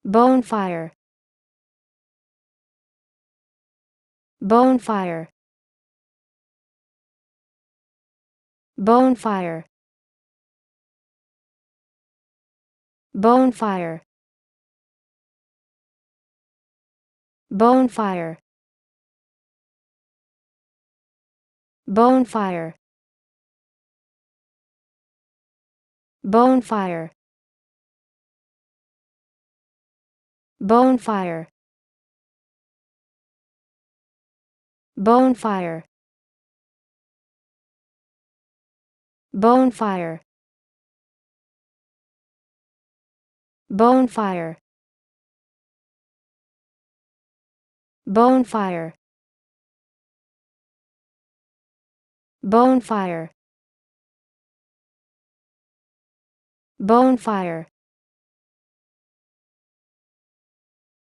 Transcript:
bonfire, bonfire, bonfire, bonfire, bonfire, bonfire, bonfire, bonfire, bonfire, bonfire, bonfire, bonfire, bonfire, bonfire,